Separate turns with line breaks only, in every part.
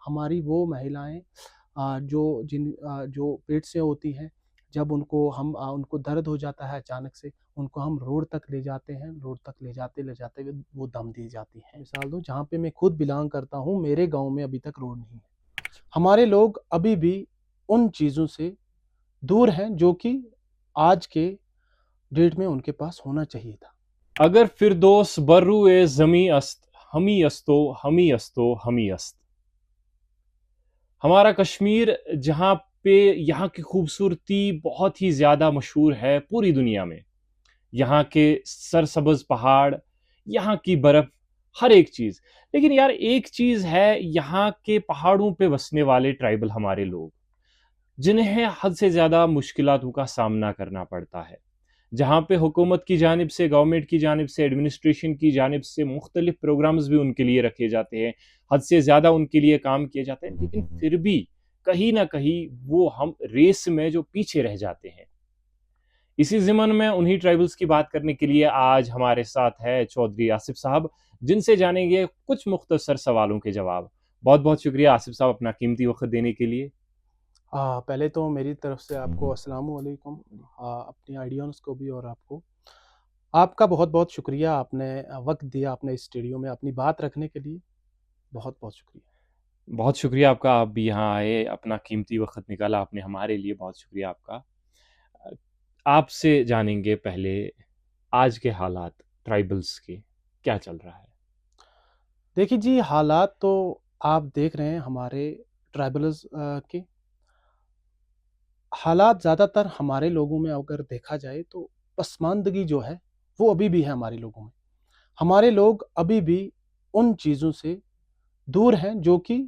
हमारी वो महिलाएँ जो पेट से होती हैं, जब उनको दर्द हो जाता है अचानक से, उनको हम रोड तक ले जाते हैं, रोड तक ले जाते हुए वो दम दे जाती हैं। मिसाल दूँ, जहाँ पे मैं खुद बिलॉन्ग करता हूँ, मेरे गाँव में अभी तक रोड नहीं है। हमारे लोग अभी भी उन चीज़ों से दूर हैं जो कि आज के डेट में उनके पास होना चाहिए था।
अगर फिरदौस बर्रुए ज़मी अस्त, हमी अस्तो हमी अस्त। हमारा कश्मीर, जहाँ पे यहाँ की खूबसूरती बहुत ही ज़्यादा मशहूर है पूरी दुनिया में। यहाँ के सरसब्ज़ पहाड़, यहाँ की बर्फ़, हर एक चीज़। लेकिन यार एक चीज़ है, यहाँ के पहाड़ों पे बसने वाले ट्राइबल हमारे लोग, जिन्हें हद से ज़्यादा मुश्किलातों का सामना करना पड़ता है। जहाँ पे हुकूमत की जानिब से, गवर्नमेंट की जानिब से, एडमिनिस्ट्रेशन की जानिब से मुख्तलिफ प्रोग्राम्स भी उनके लिए रखे जाते हैं, हद से ज़्यादा उनके लिए काम किए जाते हैं, लेकिन फिर भी कहीं ना कहीं वो हम रेस में जो पीछे रह जाते हैं। इसी ज़िमन में उन्हीं ट्राइबल्स की बात करने के लिए आज हमारे साथ है चौधरी आसिफ साहब, जिनसे जानेंगे कुछ मुख्तसर सवालों के जवाब। बहुत बहुत शुक्रिया आसिफ साहब अपना कीमती वक्त देने के लिए।
पहले तो मेरी तरफ से आपको अस्सलाम वालेकुम, अपनी ऑडियंस को भी और आपको। आपका बहुत-बहुत शुक्रिया, आपने वक़्त दिया अपने इस स्टूडियो में अपनी बात रखने के लिए। बहुत-बहुत शुक्रिया।
बहुत शुक्रिया आपका, आप भी यहाँ आए, अपना कीमती वक्त निकाला आपने हमारे लिए, बहुत शुक्रिया आपका। अ, आपसे जानेंगे पहले आज के हालात ट्राइबल्स के, क्या चल रहा है?
देखिए जी, हालात तो आप देख रहे हैं हमारे ट्राइबल्स के हालात ज़्यादातर हमारे लोगों में अगर देखा जाए तो पसमानदगी जो है, वो अभी भी है हमारे लोगों में। हमारे लोग अभी भी उन चीज़ों से दूर हैं जो कि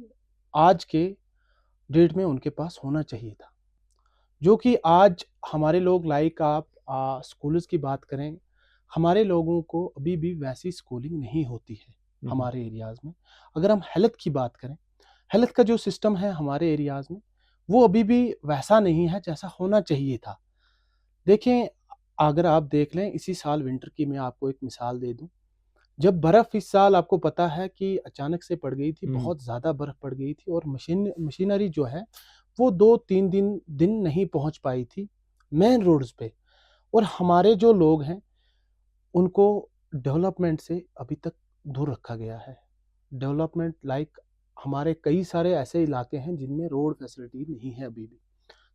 आज के डेट में उनके पास होना चाहिए था। जो कि आज हमारे लोग लाइक आप स्कूल्स की बात करें, हमारे लोगों को अभी भी वैसी स्कूलिंग नहीं होती है हमारे एरियाज़ में। अगर हम हेल्थ की बात करें, हेल्थ का जो सिस्टम है हमारे एरियाज़ में, वो अभी भी वैसा नहीं है जैसा होना चाहिए था। देखें, अगर आप देख लें इसी साल विंटर की मैं आपको एक मिसाल दे दूँ। जब बर्फ़ इस साल आपको पता है कि अचानक से पड़ गई थी,
हुँ।
बहुत ज़्यादा बर्फ़ पड़ गई थी और मशीनरी जो है, वो 2-3 दिन नहीं पहुँच पाई थी मेन रोड्स पे। और हमारे जो लोग हैं, उनको डेवलपमेंट से अभी तक दूर रखा गया है। डेवलपमेंट लाइक हमारे कई सारे ऐसे इलाके हैं जिनमें रोड फैसिलिटी नहीं है अभी भी।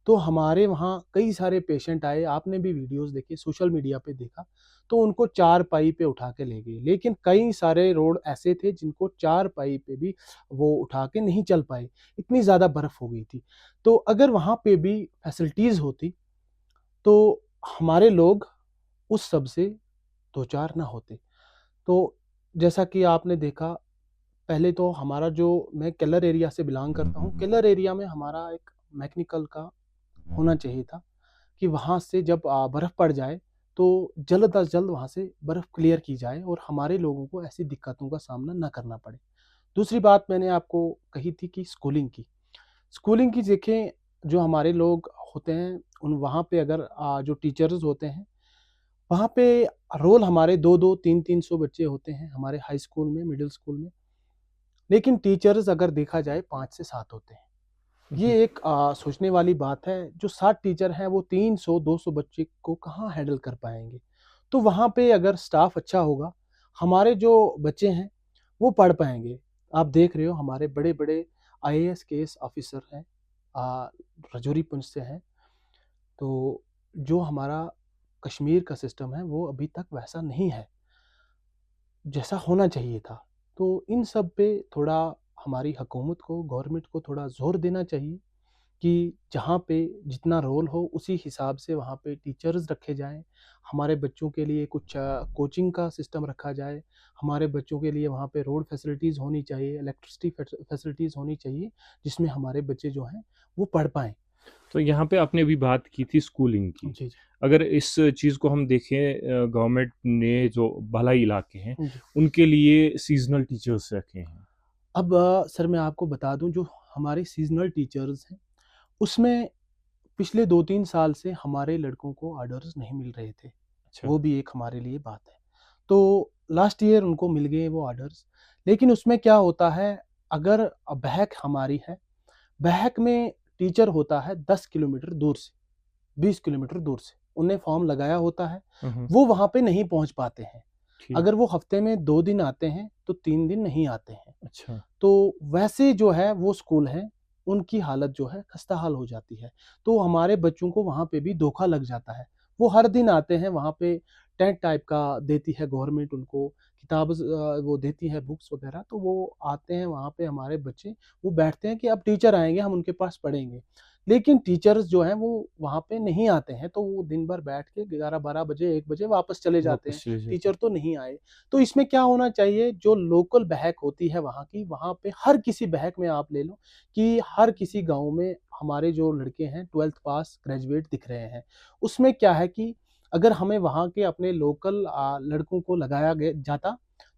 तो हमारे वहाँ कई सारे पेशेंट आए, आपने भी वीडियोज़ देखे, सोशल मीडिया पे देखा, तो उनको चारपाई पे उठा के ले गए। लेकिन कई सारे रोड ऐसे थे जिनको चारपाई पे भी वो उठा के नहीं चल पाए, इतनी ज़्यादा बर्फ़ हो गई थी। तो अगर वहाँ पे भी फैसिलिटीज़ होती, तो हमारे लोग उस सब से दो-चार ना होते। तो जैसा कि आपने देखा, पहले तो हमारा जो मैं केलर एरिया से बिलॉन्ग करता हूँ, केलर एरिया में हमारा एक मैकेनिकल का होना चाहिए था कि वहाँ से जब बर्फ़ पड़ जाए, तो जल्द अज़ जल्द वहाँ से बर्फ़ क्लियर की जाए और हमारे लोगों को ऐसी दिक्कतों का सामना ना करना पड़े। दूसरी बात मैंने आपको कही थी कि स्कूलिंग की। स्कूलिंग की देखें, जो हमारे लोग होते हैं, उन वहाँ पे अगर जो टीचर्स होते हैं, वहाँ पे रोल हमारे 2-2, 3-3 सौ बच्चे होते हैं हमारे हाई स्कूल में, मिडल स्कूल में। लेकिन टीचर्स अगर देखा जाए 5 से 7 होते हैं। ये एक सोचने वाली बात है, जो 7 टीचर हैं वो 300-200 बच्चे को कहाँ हैंडल कर पाएँगे। तो वहाँ पे अगर स्टाफ अच्छा होगा, हमारे जो बच्चे हैं, वो पढ़ पाएँगे। आप देख रहे हो हमारे बड़े-बड़े आईएएस, केएएस ऑफ़िसर हैं, अ, रजौरी पुंछ से हैं। तो जो हमारा कश्मीर का सिस्टम है, वो अभी तक वैसा नहीं है, जैसा होना चाहिए था। तो इन सब पे थोड़ा हमारी हुकूमत को, गवर्नमेंट को थोड़ा ज़ोर देना चाहिए कि जहाँ पे जितना रोल हो उसी हिसाब से वहाँ पे टीचर्स रखे जाएँ। हमारे बच्चों के लिए कुछ कोचिंग का सिस्टम रखा जाए। हमारे बच्चों के लिए वहाँ पे रोड फैसिलिटीज़ होनी चाहिए, इलेक्ट्रिसिटी फैसिलिटीज़ होनी चाहिए, जिसमें हमारे बच्चे जो हैं वो पढ़ पाएँ।
तो यहाँ पे आपने अभी बात की थी स्कूलिंग की।
जी, जी।
अगर इस चीज़ को हम देखें, गवर्नमेंट ने जो भलाई इलाके हैं,
जी।
उनके लिए सीज़नल टीचर्स रखे हैं।
अब सर मैं आपको बता दूँ, जो हमारे सीज़नल टीचर्स हैं, उसमें पिछले 2-3 साल से हमारे लड़कों को ऑर्डर्स नहीं मिल रहे थे।
अच्छा।
वो भी एक हमारे लिए बात है। तो लास्ट ईयर उनको मिल गए वो ऑर्डर्स। लेकिन उसमें क्या होता है, अगर बहक हमारी है, बहक में टीचर होता है 10 किलोमीटर दूर से, 20 किलोमीटर दूर से, उन्हें फॉर्म लगाया होता है,
हम्म।
वो वहाँ पे नहीं पहुँच पाते हैं।
ठीक।
अगर वो हफ्ते में 2 दिन आते हैं, तो 3 दिन नहीं आते हैं।
अच्छा।
तो वैसे जो है वो स्कूल हैं, उनकी हालत जो है खस्ता-हाल हो जाती है। तो हमारे बच्चों को वहाँ पे भी धोखा लग जाता है। वो हर दिन आते हैं वहाँ पे, टेंट टाइप का देती है गवर्नमेंट उनको, वो देती है बुक्स वगैरह, तो वो आते हैं वहाँ पे हमारे बच्चे, वो बैठते हैं कि अब टीचर आएँगे, हम उनके पास पढ़ेंगे। लेकिन टीचर्स जो हैं वो वहाँ पे नहीं आते हैं, तो वो दिन भर बैठ के 11-12 बजे, 1 बजे वापस चले जाते हैं,
वापस चले जाते
टीचर तो नहीं आए। तो इसमें क्या होना चाहिए, जो लोकल बहक होती है वहाँ की, वहाँ पे हर किसी बहक में आप ले लो कि हर किसी गाँव में हमारे जो लड़के हैं 12th पास ग्रेजुएट दिख रहे हैं। उसमें क्या है कि अगर हमें वहाँ के अपने लोकल लड़कों को लगाया जाता,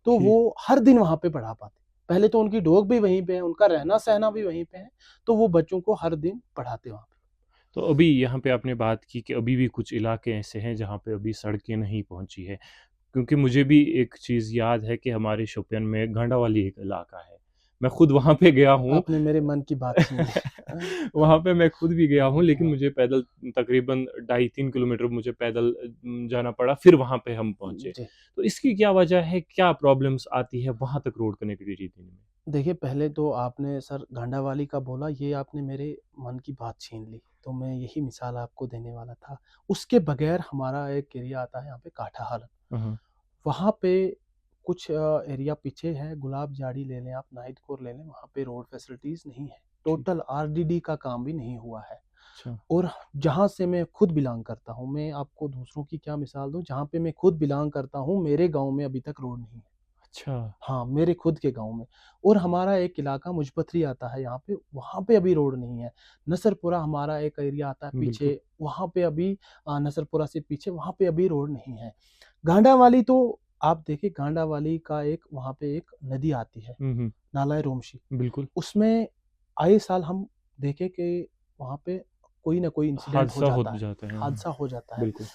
तो
ठीक।
वो हर दिन वहाँ पे पढ़ा पाते। पहले तो उनकी डोक भी वहीं पे है, उनका रहना-सहना भी वहीं पे है, तो वो बच्चों को हर दिन पढ़ाते वहाँ पे।
तो अभी यहाँ पे आपने बात की कि अभी भी कुछ इलाके ऐसे हैं जहाँ पे अभी सड़कें नहीं पहुँची है। क्योंकि मुझे भी एक चीज़ याद है कि हमारे शोपियान में गांडावाली एक इलाका है। मैं खुद वहाँ पे गया हूँ।
आपने मेरे मन की बात छीन ली।
वहाँ पे मैं खुद भी गया हूँ, लेकिन
हाँ,
मुझे पैदल तकरीबन ढाई 3 किलोमीटर मुझे पैदल जाना पड़ा, फिर वहाँ पे हम पहुँचे।
जी।
तो इसकी क्या वजह है? क्या प्रॉब्लम्स आती है वहाँ तक रोड कनेक्टिविटी देने में?
देखिए, पहले तो आपने सर घांडावाली का बोला, ये आपने मेरे मन की बात छीन ली, तो मैं यही मिसाल आपको देने वाला था। उसके बगैर हमारा एक एरिया आता है यहाँ पे काठाहाल,
हाँ,
वहाँ पे कुछ एरिया पीछे है, गुलाब झाड़ी ले लें आप, नाइट कोर ले लें, वहाँ पे रोड फैसिलिटीज़ नहीं है।
ठीक।
टोटल आरडीडी का काम भी नहीं हुआ है।
अच्छा।
और जहाँ से मैं खुद बिलॉन्ग करता हूँ, मैं आपको दूसरों की क्या मिसाल दूँ, जहाँ पे मैं खुद बिलॉन्ग करता हूँ, मेरे गाँव में अभी तक रोड नहीं है।
अच्छा।
हाँ, मेरे खुद के गाँव में। और हमारा एक इलाका मुजपथरी आता है यहाँ पे, वहाँ पे अभी रोड नहीं है। नसरपुरा हमारा एक एरिया आता है
बिल्कुल।
पीछे, वहाँ पे अभी नसरपुरा से पीछे वहाँ पे अभी रोड नहीं है। गांडावाली तो आप देखिए, गांडावाली का एक वहाँ पे एक नदी आती है,
हुँ, हुँ।
नाला रोमशी।
बिल्कुल।
उसमें आए साल हम देखें कि वहाँ पे कोई ना कोई इंसिडेंट हो
हादसा हो
जाता है,
जाता है। हाँ,
हादसा हो जाता है।
बिल्कुल।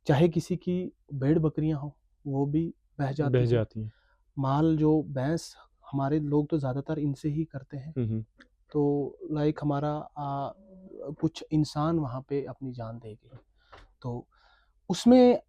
चाहे किसी की भेड़-बकरियाँ हों, वो भी बह
बह
जाती हैं।
जाती हैं।
माल जो भैंस, हमारे लोग तो ज़्यादातर इनसे ही करते हैं।
हुँ, हुँ।
तो लाइक हमारा कुछ इंसान वहाँ पे अपनी जान दे गए। तो उसमें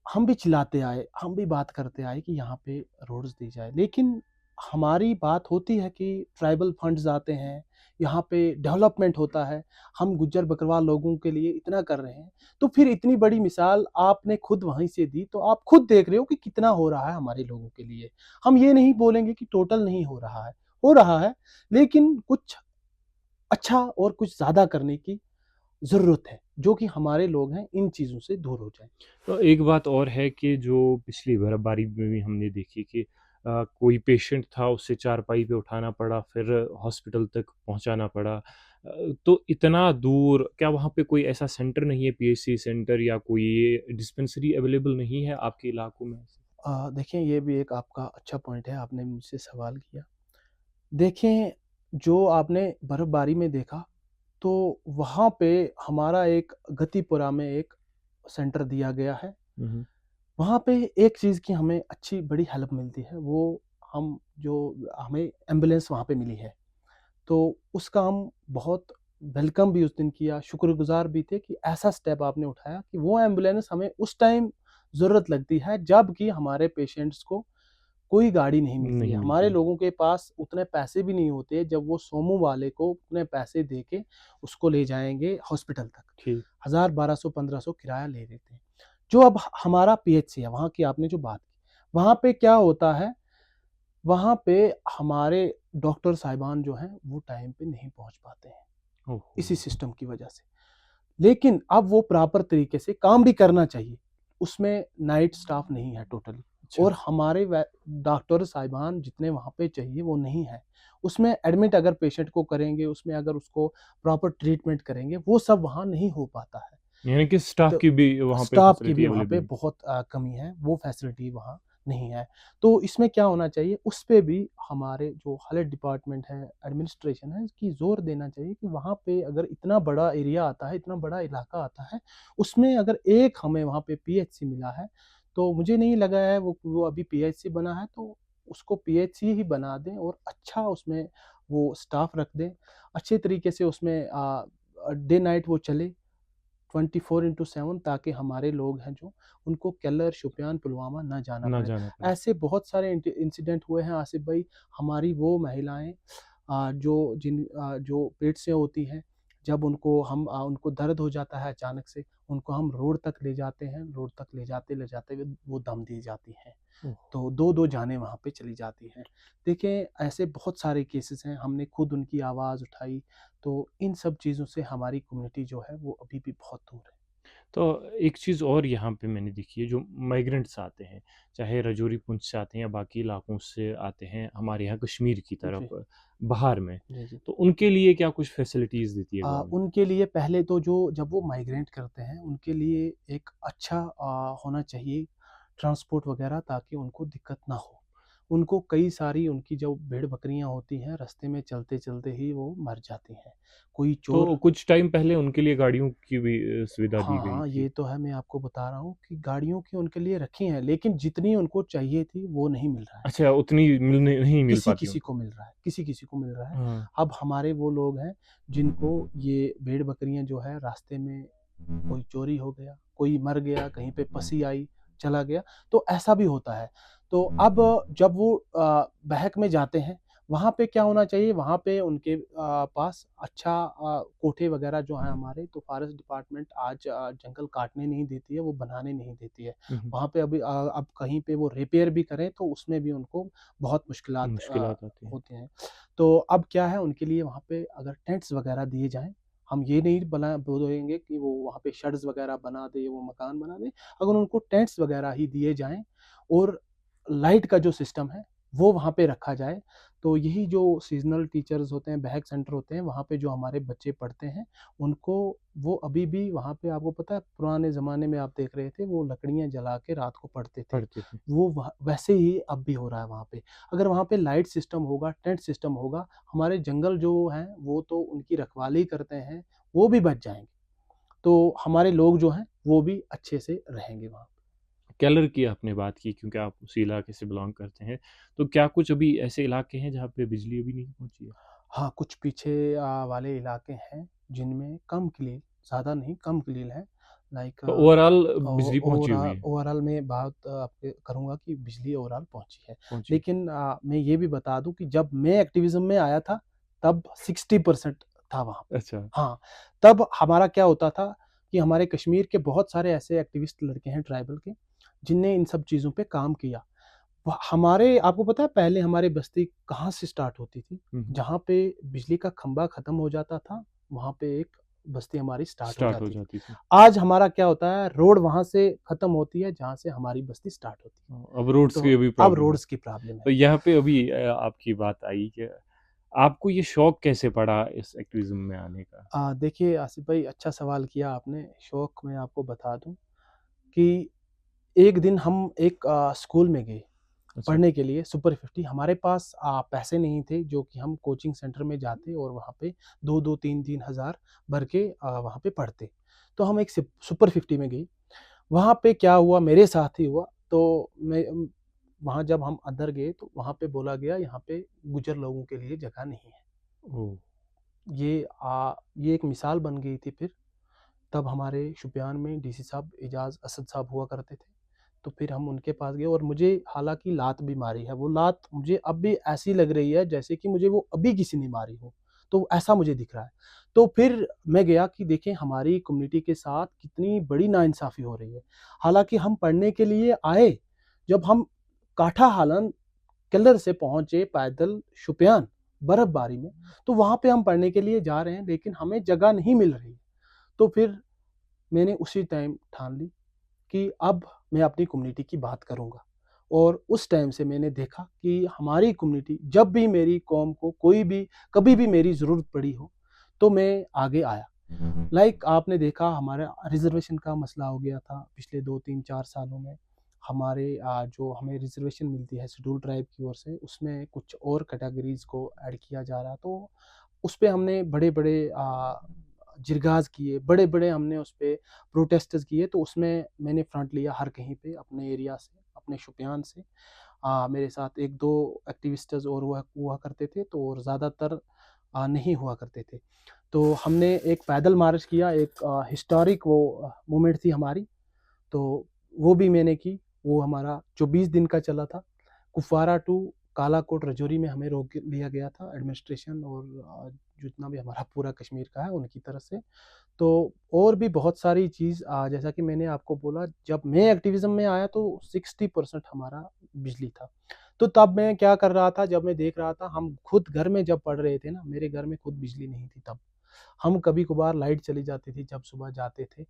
हम भी चिल्लाते आए, हम भी बात करते आए कि यहाँ पे रोड्स दी जाए। लेकिन हमारी बात होती है कि ट्राइबल फंड्स आते हैं, यहाँ पे डेवलपमेंट होता है, हम गुज्जर बकरवाल लोगों के लिए इतना कर रहे हैं। तो फिर इतनी बड़ी मिसाल आपने खुद वहीं से दी, तो आप खुद देख रहे हो कि कितना हो रहा है हमारे लोगों के लिए। हम ये नहीं बोलेंगे कि टोटल नहीं हो रहा है, लेकिन कुछ अच्छा और कुछ ज़्यादा करने की ज़रूरत है, जो कि हमारे लोग हैं इन चीज़ों से दूर हो जाएँ।
तो एक बात और है कि जो पिछली बर्फबारी में भी हमने देखी कि कोई पेशेंट था, उसे चारपाई पे उठाना पड़ा, फिर हॉस्पिटल तक पहुंचाना पड़ा। तो इतना दूर, क्या वहाँ पे कोई ऐसा सेंटर नहीं है, पीएचसी सेंटर या कोई डिस्पेंसरी अवेलेबल नहीं है आपके इलाकों में?
देखें, ये भी एक आपका अच्छा पॉइंट है, आपने मुझसे सवाल किया। देखें, जो आपने बर्फ़बारी में देखा, तो वहाँ पे हमारा एक गतिपुरा में एक सेंटर दिया गया है।
हुँ, हुँ।
वहाँ पे एक चीज़ की हमें अच्छी बड़ी हेल्प मिलती है, वो हम जो हमें एम्बुलेंस वहाँ पे मिली है। तो उसका हम बहुत वेलकम भी उस दिन किया, शुक्रगुज़ार भी थे कि ऐसा स्टेप आपने उठाया कि वो एम्बुलेंस हमें उस टाइम ज़रूरत लगती है, जब कि हमारे पेशेंट्स को कोई गाड़ी नहीं मिलती है।
नहीं
हमारे
मिलती है।
लोगों के पास उतने पैसे भी नहीं होते, जब वो सोमू वाले को उतने पैसे दे के उसको ले जाएँगे हॉस्पिटल तक।
ठीक।
1000, 1200, 1500 किराया ले लेते हैं। जो अब हमारा पीएचसी है, वहाँ की आपने जो बात की, वहाँ पे क्या होता है, वहाँ पे हमारे डॉक्टर साहिबान जो हैं, वो टाइम पे नहीं पहुँच पाते हैं,
ओहो!
इसी सिस्टम की वजह से। लेकिन अब वो प्रॉपर तरीके से काम भी करना चाहिए। उसमें नाइट स्टाफ नहीं है टोटली,
अच्छा।
और हमारे डॉक्टर साहिबान जितने वहाँ पे चाहिए वो नहीं है। उसमें एडमिट अगर पेशेंट को करेंगे, उसमें अगर उसको प्रॉपर ट्रीटमेंट करेंगे, वो सब वहाँ नहीं हो पाता है।
यानी कि स्टाफ
तो
की भी वहाँ पे
स्टाफ की
फैसिलिटी
भी वहाँ पे
अवेलेबल।
बहुत कमी है, वो फैसिलिटी वहाँ नहीं है। तो इसमें क्या होना चाहिए, उस पे भी हमारे जो हेल्थ डिपार्टमेंट है, एडमिनिस्ट्रेशन है, इसकी ज़ोर देना चाहिए कि वहाँ पे अगर इतना बड़ा एरिया आता है, इतना बड़ा इलाका आता है, उसमें अगर एक हमें वहाँ पे पीएचसी मिला है, तो मुझे नहीं लगा है वो अभी पीएचसी बना है, तो उसको पीएचसी ही बना दें और अच्छा उसमें वो स्टाफ रख दें, अच्छे तरीके से उसमें डे नाइट वो चले 24/7, ताकि हमारे लोग हैं जो उनको केलर, शुपियान, पुलवामा ना जाना
ना
पड़े।
जाना पड़े।
ऐसे बहुत सारे इंसिडेंट हुए हैं आसिफ भाई। हमारी वो महिलाएं जो पेट से होती हैं, जब उनको दर्द हो जाता है अचानक से, उनको हम रोड तक ले जाते हैं, रोड तक ले जाते हुए वो दम दे जाती हैं।
ओह!
तो 2-2 जानें वहाँ पे चली जाती हैं। देखें, ऐसे बहुत सारे केसेस हैं, हमने खुद उनकी आवाज़ उठाई, तो इन सब चीज़ों से हमारी कम्युनिटी जो है वो अभी भी बहुत दूर है।
तो एक चीज़ और यहाँ पे मैंने देखी है, जो माइग्रेंट्स आते हैं, चाहे राजौरी, पुंछ से आते हैं या बाकी इलाकों से आते हैं हमारे यहाँ कश्मीर की
जी,
तरफ बाहर में,
जी, जी।
तो उनके लिए क्या कुछ फैसिलिटीज़ देती है गवर्नमेंट?
उनके लिए पहले तो जब वो माइग्रेट करते हैं, उनके लिए एक अच्छा होना चाहिए ट्रांसपोर्ट वगैरह, ताकि उनको दिक्कत ना हो। उनको कई सारी उनकी जो भेड़-बकरियाँ होती हैं, रास्ते में चलते-चलते ही वो मर जाती हैं। कोई चोर।
तो कुछ टाइम पहले उनके लिए गाड़ियों की भी सुविधा दी
हाँ,
गई
हाँ,
थी।
ये तो है, मैं आपको बता रहा हूँ कि गाड़ियों की उनके लिए रखी हैं, लेकिन जितनी उनको चाहिए थी, वो नहीं मिल रहा है।
अच्छा, उतनी मिलने नहीं मिल पाती
किसी-किसी
उनको।
को मिल रहा है, किसी-किसी को मिल रहा है।
हाँ।
अब हमारे वो लोग हैं जिनको ये भेड़-बकरियाँ जो है रास्ते में कोई चोरी हो गया, कोई मर गया, कहीं पे पसी आई, चला गया, तो ऐसा भी होता है। तो अब जब वो बहक में जाते हैं, वहाँ पे क्या होना चाहिए, वहाँ पे उनके पास अच्छा कोठे वगैरह जो हैं हमारे, तो फॉरेस्ट डिपार्टमेंट आज जंगल काटने नहीं देती है, वो बनाने नहीं देती है।
हुँ, हुँ।
वहाँ पे अब कहीं पे वो रिपेयर भी करें, तो उसमें भी उनको बहुत मुश्किलात
मुश्किलात आती हैं।
होती हैं। तो अब क्या है, उनके लिए वहाँ पे अगर टेंट्स वगैरह दिए जाएँ, हम ये नहीं बोलेंगे कि वो वहाँ पे शेड्स वगैरह बना दे, वो मकान बना दे। अगर उनको टेंट्स वगैरह ही दिए जाएँ और लाइट का जो सिस्टम है, वो वहाँ पे रखा जाए, तो यही जो सीज़नल टीचर्स होते हैं, बहक सेंटर होते हैं, वहाँ पे जो हमारे बच्चे पढ़ते हैं, उनको वो अभी भी वहाँ पे, आपको पता है पुराने ज़माने में आप देख रहे थे, वो लकड़ियाँ जला के रात को पढ़ते थे।
पढ़ते थे।
वो वैसे ही अब भी हो रहा है वहाँ पे। अगर वहाँ पे लाइट सिस्टम होगा, टेंट सिस्टम होगा, हमारे जंगल जो हैं, वो तो उनकी रखवाली करते हैं, वो भी बच जाएँगे। तो हमारे लोग जो हैं, वो भी अच्छे से रहेंगे वहाँ पे।
केलर की आपने बात की क्योंकि आप उसी इलाके से बिलॉन्ग करते हैं। तो क्या कुछ अभी ऐसे इलाके हैं जहाँ पे बिजली अभी नहीं पहुँची है?
हाँ, कुछ पीछे वाले इलाके हैं, जिनमें कम क्लीन, ज़्यादा नहीं, कम क्लीन है। लाइक
तो ओवरऑल बिजली पहुँची हुई
ओवरऑल
है,
ओवरऑल मैं बात आपके करूँगा कि बिजली ओवरऑल पहुँची है।
पहुँची है।
लेकिन मैं ये भी बता दूँ कि जब मैं एक्टिविज़्म में आया था, तब 60% था वहाँ पे।
अच्छा।
हाँ, तब हमारा क्या होता था कि हमारे कश्मीर के बहुत सारे ऐसे एक्टिविस्ट लड़के हैं ट्राइबल के, जिनने इन सब चीज़ों पे काम किया। हमारे आपको पता है पहले हमारी बस्ती कहाँ से स्टार्ट होती थी?
हुँ, हुँ।
जहाँ पे बिजली का खंभा खत्म हो जाता था, वहाँ पे एक बस्ती हमारी स्टार्ट हो
स्टार्ट हो
जाती थी।
जाती थी।
आज हमारा क्या होता है, रोड वहाँ से खत्म होती है जहाँ से हमारी बस्ती स्टार्ट होती है।
अब रोड्स की
तो
अभी
अब
प्रॉब्लम है।
रोड्स की प्रॉब्लम है।
तो यहाँ पे अभी आपकी बात आई कि आपको ये शौक कैसे पड़ा इस एक्टिविज़्म में आने का?
देखिए आसिफ भाई, अच्छा सवाल किया आपने। शौक मैं आपको बता दूँ कि एक दिन हम एक स्कूल में गए
अच्छा।
पढ़ने के लिए, सुपर 50। हमारे पास पैसे नहीं थे जो कि हम कोचिंग सेंटर में जाते और वहाँ पे 2-2 3-3 हज़ार भर के वहाँ पे पढ़ते। तो हम एक सुपर 50 में गए। वहाँ पे क्या हुआ, मेरे साथ ही हुआ। तो वहाँ जब हम अंदर गए, तो वहाँ पे बोला गया यहाँ पे गुर्जर लोगों के लिए जगह नहीं है।
ओह!
ये एक मिसाल बन गई थी फिर। तब हमारे शुपियान में डीसी साहब एजाज़ असद साहब हुआ करते थे। तो फिर हम उनके पास गए और मुझे हालाँकि लात भी मारी है। वो लात मुझे अब भी ऐसी लग रही है जैसे कि मुझे वो अभी किसी ने मारी हो। तो ऐसा मुझे दिख रहा है। तो फिर मैं गया कि देखें हमारी कम्युनिटी के साथ कितनी बड़ी नाइंसाफ़ी हो रही है। हालाँकि हम पढ़ने के लिए आए, जब हम काठा हालन किल्लर से पहुँचे पैदल शुपियान बर्फ़बारी में, तो वहाँ पे हम पढ़ने के लिए जा रहे हैं, लेकिन हमें जगह नहीं मिल रही। तो फिर मैंने उसी टाइम ठान ली कि अब मैं अपनी कम्युनिटी की बात करूँगा। और उस टाइम से मैंने देखा कि हमारी कम्युनिटी, जब भी मेरी कौम को कोई भी कभी भी मेरी ज़रूरत पड़ी हो, तो मैं आगे आया। लाइक आपने देखा हमारा रिज़र्वेशन का मसला हो गया था पिछले 2, 3, 4 सालों में। हमारे जो हमें रिज़र्वेशन मिलती है शेड्यूल्ड ट्राइब की ओर से, उसमें कुछ और कैटेगरीज़ को ऐड किया जा रहा, तो उस पे हमने बड़े-बड़े जिरगाज़ किए, बड़े-बड़े हमने उस पे प्रोटेस्ट्स किए। तो उसमें मैंने फ्रंट लिया हर कहीं पे, अपने एरिया से, अपने शुपियान से। मेरे साथ 1-2 एक्टिविस्ट्स और हुआ हुआ करते थे, तो और ज़्यादातर नहीं हुआ करते थे। तो हमने एक पैदल मार्च किया, एक हिस्टोरिक वो मोमेंट थी हमारी, तो वो भी मैंने की। वो हमारा जो 20 दिन का चला था, कुपवारा टू कालाकोट राजौरी में हमें रोक लिया गया था एडमिनिस्ट्रेशन और जितना भी हमारा पूरा कश्मीर का है उनकी तरफ से। तो और भी बहुत सारी चीज़ जैसा कि मैंने आपको बोला, जब मैं एक्टिविज़्म में आया तो 60% हमारा बिजली था। तो तब मैं क्या कर रहा था, जब मैं देख रहा था, हम खुद घर में जब पढ़ रहे थे ना, मेरे घर में खुद बिजली नहीं थी तब। हम कभी-कभार लाइट चली जाती थी जब सुबह जाते थे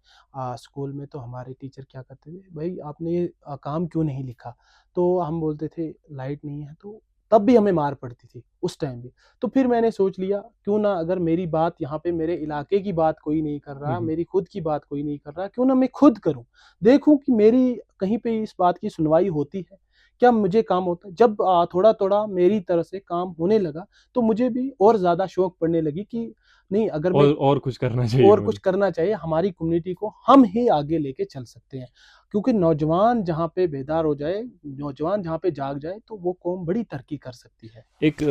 स्कूल में, तो हमारे टीचर क्या करते थे, "भई आपने ये काम क्यों नहीं लिखा?" तो हम बोलते थे लाइट नहीं है, तो तब भी हमें मार पड़ती थी, उस टाइम भी। तो फिर मैंने सोच लिया, क्यों ना, अगर मेरी बात यहाँ पे, मेरे इलाके की बात कोई नहीं कर
हुँ,
रहा,
हुँ।
मेरी खुद की बात कोई नहीं कर रहा, क्यों ना मैं खुद करूँ। देखूँ कि मेरी कहीं पे इस बात की सुनवाई होती है, क्या मुझे काम होता है। जब थोड़ा-थोड़ा मेरी तरफ से काम होने लगा, तो मुझे भी और ज़्यादा शौक पड़ने लगी कि नहीं, अगर मैं
और कुछ करना चाहिए
और कुछ
मुझे।
करना चाहिए, हमारी कम्युनिटी को हम ही आगे लेके चल सकते हैं। क्योंकि नौजवान जहाँ पे बेदार हो जाए, नौजवान जहाँ पे जाग जाए, तो वो कौम बड़ी तरक्की कर सकती है।
एक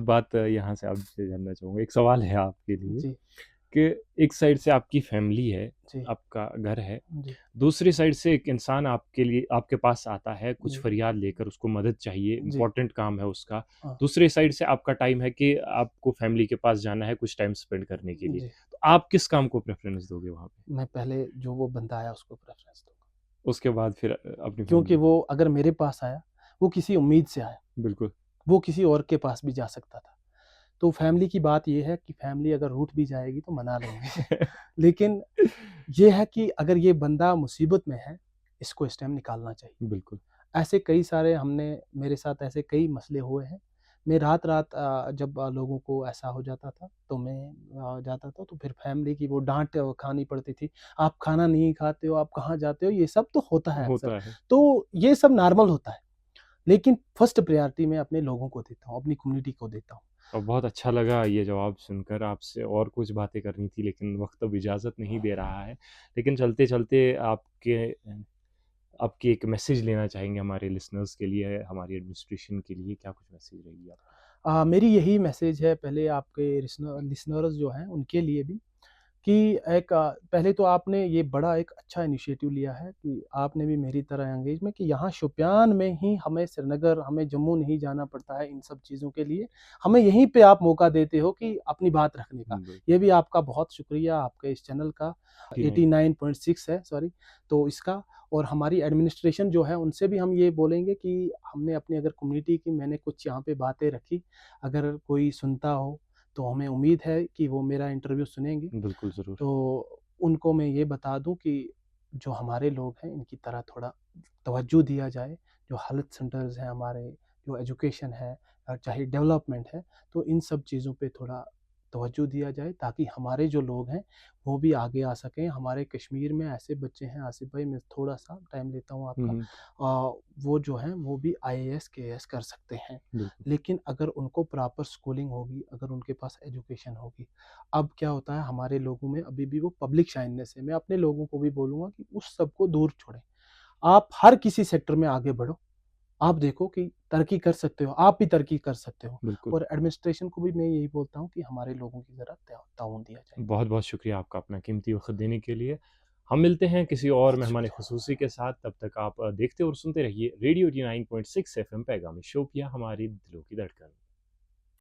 बात यहाँ से आपसे जानना चाहूँगा, एक सवाल है आपके लिए
जी,
कि एक साइड से आपकी फैमिली है,
जी,
आपका घर है,
जी,
दूसरी साइड से एक इंसान आपके लिए आपके पास आता है, कुछ
जी,
फरियाद लेकर, उसको मदद चाहिए,
जी,
इम्पोर्टेंट काम है उसका।
हाँ,
दूसरी साइड से आपका टाइम है कि आपको फैमिली के पास जाना है कुछ टाइम स्पेंड करने के लिए।
जी।
तो आप किस काम को प्रेफ़रेंस दोगे वहाँ पे?
मैं पहले जो वो बंदा आया उसको प्रेफ़रेंस दूँगा।
उसके बाद फिर अपनी
क्योंकि
फैमिली को।
वो अगर मेरे पास आया, वो किसी उम्मीद से आया,
बिल्कुल।
वो किसी और के पास भी जा सकता था। तो फैमिली की बात ये है कि फैमिली अगर रूठ भी जाएगी तो मना लेंगे। लेकिन ये है कि अगर ये बंदा मुसीबत में है, इसको इस टाइम निकालना चाहिए।
बिल्कुल।
ऐसे कई सारे हमने मेरे साथ ऐसे कई मसले हुए हैं। मैं रात-रात जब लोगों को ऐसा हो जाता था, तो मैं जाता था, तो फिर फैमिली की वो डाँट खानी पड़ती थी। आप खाना नहीं खाते हो, आप कहाँ जाते हो? ये सब तो होता है अक्सर।
होता है।
तो ये सब नॉर्मल होता है। लेकिन फर्स्ट प्रायोरिटी मैं अपने लोगों को देता हूँ, अपनी कम्युनिटी को देता हूँ।
और बहुत अच्छा लगा ये जवाब सुनकर। आपसे और कुछ बातें करनी थी लेकिन वक्त अब इजाज़त नहीं दे रहा है। लेकिन चलते-चलते आपकी एक मैसेज लेना चाहेंगे हमारे लिसनर्स के लिए, हमारी एडमिनिस्ट्रेशन के लिए, क्या कुछ मैसेज रहेगी आपकी?
मेरी यही मैसेज है पहले आपके लिसनर्स जो हैं उनके लिए भी, कि एक पहले तो आपने ये बड़ा एक अच्छा इनिशिएटिव लिया है कि आपने भी मेरी तरह एंगेज में, कि यहाँ शोपियान में ही हमें श्रीनगर, हमें जम्मू नहीं जाना पड़ता है इन सब चीज़ों के लिए। हमें यहीं पे आप मौका देते हो कि अपनी बात रखने का।
बिल्कुल।
ये भी आपका बहुत शुक्रिया, आपके इस चैनल का
89।
89.6 है, सॉरी, तो इसका। और हमारी एडमिनिस्ट्रेशन जो है उनसे भी हम ये बोलेंगे कि हमने अपनी अगर कम्युनिटी की मैंने कुछ यहाँ पे बातें रखी, अगर कोई सुनता हो, तो हमें उम्मीद है कि वो मेरा इंटरव्यू सुनेंगे।
बिल्कुल, ज़रूर।
तो उनको मैं ये बता दूँ कि जो हमारे लोग हैं इनकी तरह थोड़ा तवज्जो दिया जाए। जो हेल्थ सेंटर्स हैं हमारे, जो एजुकेशन है, चाहे डेवलपमेंट है, तो इन सब चीज़ों पे थोड़ा तवज्जो दिया जाए, ताकि हमारे जो लोग हैं वो भी आगे आ सकें। हमारे कश्मीर में ऐसे बच्चे हैं, आसिफ भाई, मैं थोड़ा-सा टाइम लेता हूँ
हुँ,
आपका,
हुँ।
वो जो हैं वो भी आईएएस, केएएस कर सकते हैं।
बिल्कुल।
लेकिन अगर उनको प्रॉपर स्कूलिंग होगी, अगर उनके पास एजुकेशन होगी। अब क्या होता है, हमारे लोगों में अभी भी वो पब्लिक शाइनेस है। मैं अपने लोगों को भी बोलूँगा कि उस सब को दूर छोड़ें। आप हर किसी सेक्टर में आगे बढ़ो। आप देखो कि तरक्की कर सकते हो, आप भी तरक्की कर सकते हो।
बिल्कुल।
और एडमिनिस्ट्रेशन को भी मैं यही बोलता हूँ कि हमारे लोगों की ज़रा ताउन दिया जाए।
बहुत-बहुत शुक्रिया आपका अपना कीमती वक़्त देने के लिए। हम मिलते हैं किसी और
बहुत
मेहमान
शुक्रिया।
ख़ुसूसी के साथ, तब तक आप देखते और सुनते रहिए रेडियो 89.6 एफ़एम पैगाम शोपियाँ, हमारी दिलों की धड़कन।